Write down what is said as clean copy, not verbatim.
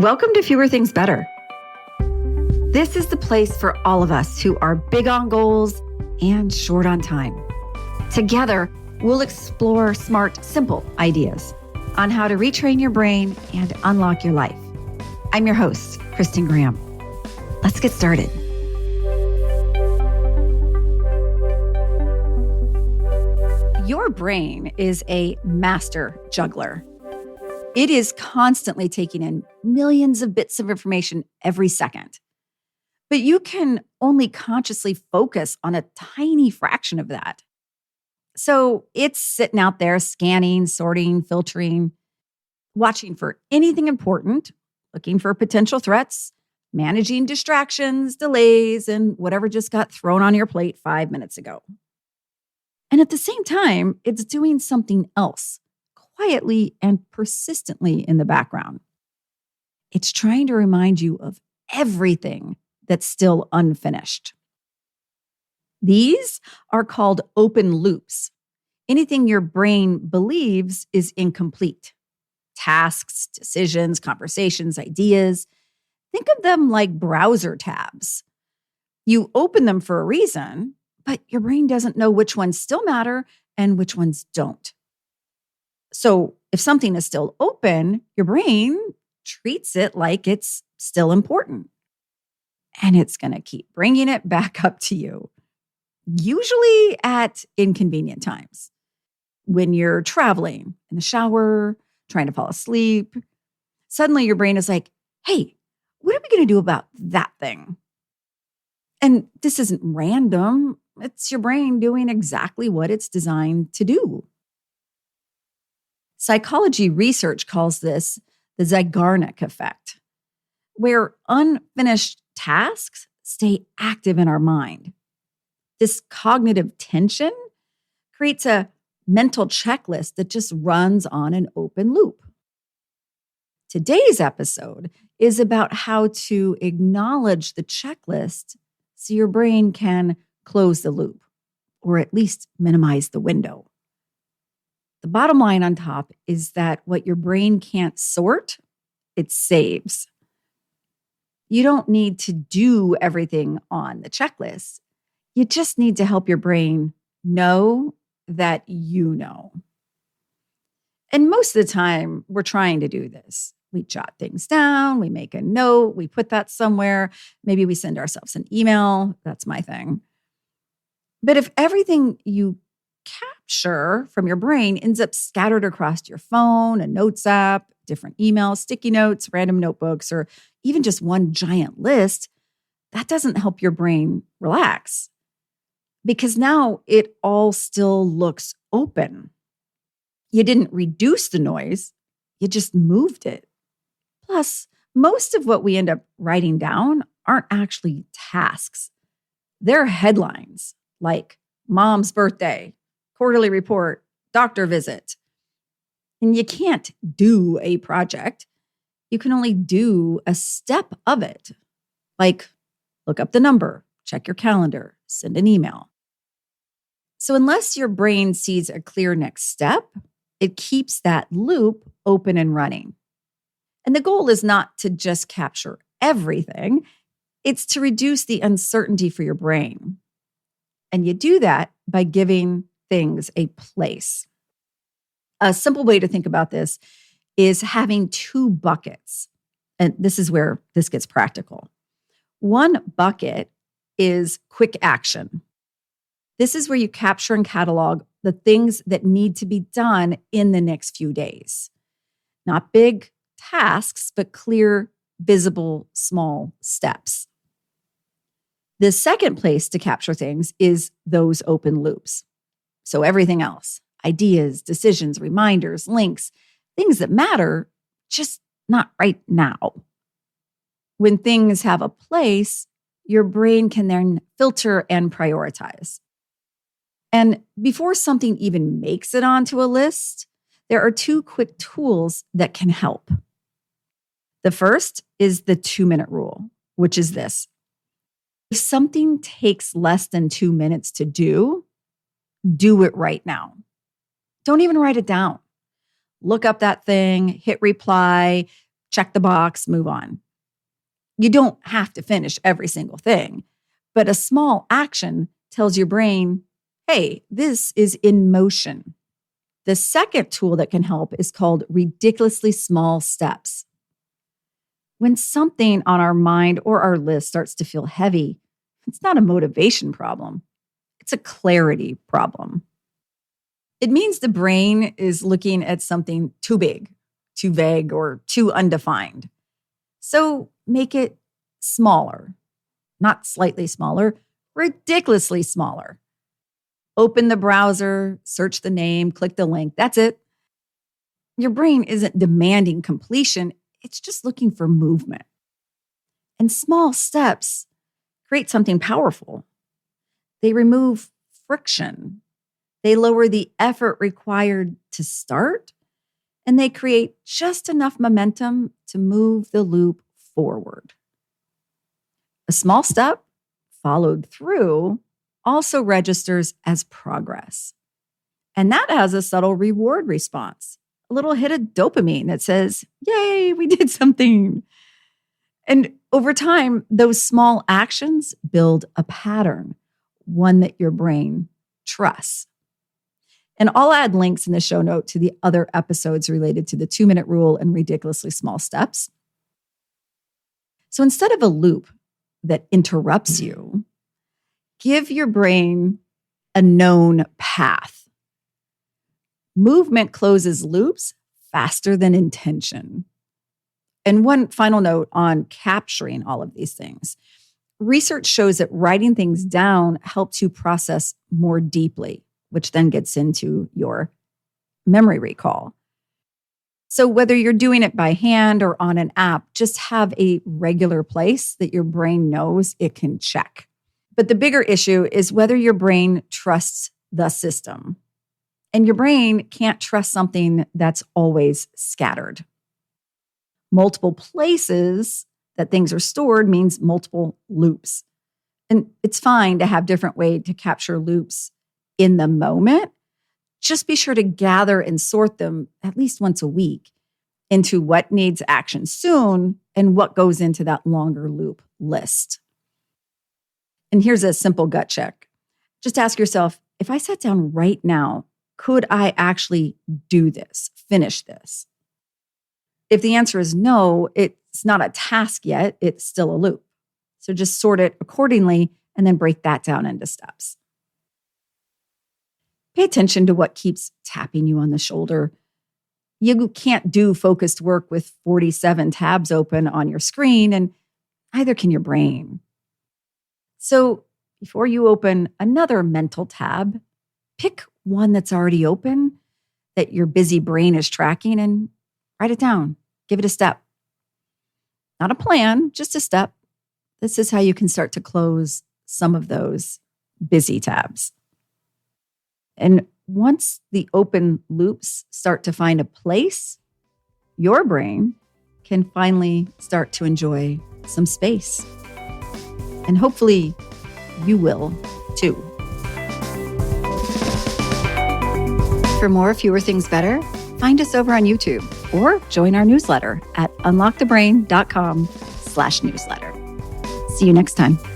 Welcome to Fewer Things Better. This is the place for all of us who are big on goals and short on time. Together, we'll explore smart, simple ideas on how to retrain your brain and unlock your life. I'm your host, Kristin Graham. Let's get started. Your brain is a master juggler. It is constantly taking in millions of bits of information every second. But you can only consciously focus on a tiny fraction of that. So it's sitting out there scanning, sorting, filtering, watching for anything important, looking for potential threats, managing distractions, delays, and whatever just got thrown on your plate 5 minutes ago. And at the same time, it's doing something else, quietly and persistently in the background. It's trying to remind you of everything that's still unfinished. These are called open loops. Anything your brain believes is incomplete. Tasks, decisions, conversations, ideas. Think of them like browser tabs. You open them for a reason, but your brain doesn't know which ones still matter and which ones don't. So if something is still open, your brain treats it like it's still important. And it's going to keep bringing it back up to you, usually at inconvenient times. When you're traveling, in the shower, trying to fall asleep, suddenly your brain is like, hey, what are we going to do about that thing? And this isn't random. It's your brain doing exactly what it's designed to do. Psychology research calls this the Zeigarnik Effect, where unfinished tasks stay active in our mind. This cognitive tension creates a mental checklist that just runs on an open loop. Today's episode is about how to acknowledge the checklist so your brain can close the loop, or at least minimize the window. The bottom line on top is that what your brain can't sort, it saves. You don't need to do everything on the checklist. You just need to help your brain know that you know. And most of the time, we're trying to do this. We jot things down, we make a note, we put that somewhere. Maybe we send ourselves an email. That's my thing. But if everything you capture from your brain ends up scattered across your phone, a notes app, different emails, sticky notes, random notebooks, or even just one giant list, that doesn't help your brain relax. Because now it all still looks open. You didn't reduce the noise, you just moved it. Plus, most of what we end up writing down aren't actually tasks. They're headlines like mom's birthday, quarterly report, doctor visit. And you can't do a project. You can only do a step of it. Like look up the number, check your calendar, send an email. So unless your brain sees a clear next step, it keeps that loop open and running. And the goal is not to just capture everything. It's to reduce the uncertainty for your brain. And you do that by giving things a place. A simple way to think about this is having two buckets. And this is where this gets practical. One bucket is quick action. This is where you capture and catalog the things that need to be done in the next few days. Not big tasks, but clear, visible, small steps. The second place to capture things is those open loops. So everything else, ideas, decisions, reminders, links, things that matter, just not right now. When things have a place, your brain can then filter and prioritize. And before something even makes it onto a list, there are two quick tools that can help. The first is the 2-minute rule, which is this. If something takes less than 2 minutes to do it right now. Don't even write it down. Look up that thing, hit reply, check the box, move on. You don't have to finish every single thing, but a small action tells your brain, hey, this is in motion. The second tool that can help is called ridiculously small steps. When something on our mind or our list starts to feel heavy, it's not a motivation problem. It's a clarity problem. It means the brain is looking at something too big, too vague, or too undefined. So make it smaller, not slightly smaller, ridiculously smaller. Open the browser, search the name, click the link. That's it. Your brain isn't demanding completion. It's just looking for movement. And small steps create something powerful. They remove friction. They lower the effort required to start, and they create just enough momentum to move the loop forward. A small step followed through also registers as progress. And that has a subtle reward response, a little hit of dopamine that says, yay, we did something. And over time, those small actions build a pattern, one that your brain trusts. And I'll add links in the show note to the other episodes related to the 2-minute rule and ridiculously small steps. So instead of a loop that interrupts you, give your brain a known path. Movement closes loops faster than intention. And one final note on capturing all of these things. Research shows that writing things down helps you process more deeply, which then gets into your memory recall. So whether you're doing it by hand or on an app, just have a regular place that your brain knows it can check. But the bigger issue is whether your brain trusts the system. And your brain can't trust something that's always scattered. Multiple places that things are stored means multiple loops. And it's fine to have different ways to capture loops in the moment. Just be sure to gather and sort them at least once a week into what needs action soon and what goes into that longer loop list. And here's a simple gut check. Just ask yourself, if I sat down right now, could I actually do this, finish this? If the answer is no, it's not a task yet, it's still a loop. So just sort it accordingly and then break that down into steps. Pay attention to what keeps tapping you on the shoulder. You can't do focused work with 47 tabs open on your screen, and neither can your brain. So before you open another mental tab, pick one that's already open that your busy brain is tracking and write it down. Give it a step. Not a plan, just a step. This is how you can start to close some of those busy tabs. And once the open loops start to find a place, your brain can finally start to enjoy some space. And hopefully you will too. For more Fewer Things Better, find us over on YouTube or join our newsletter at unlockthebrain.com/newsletter. See you next time.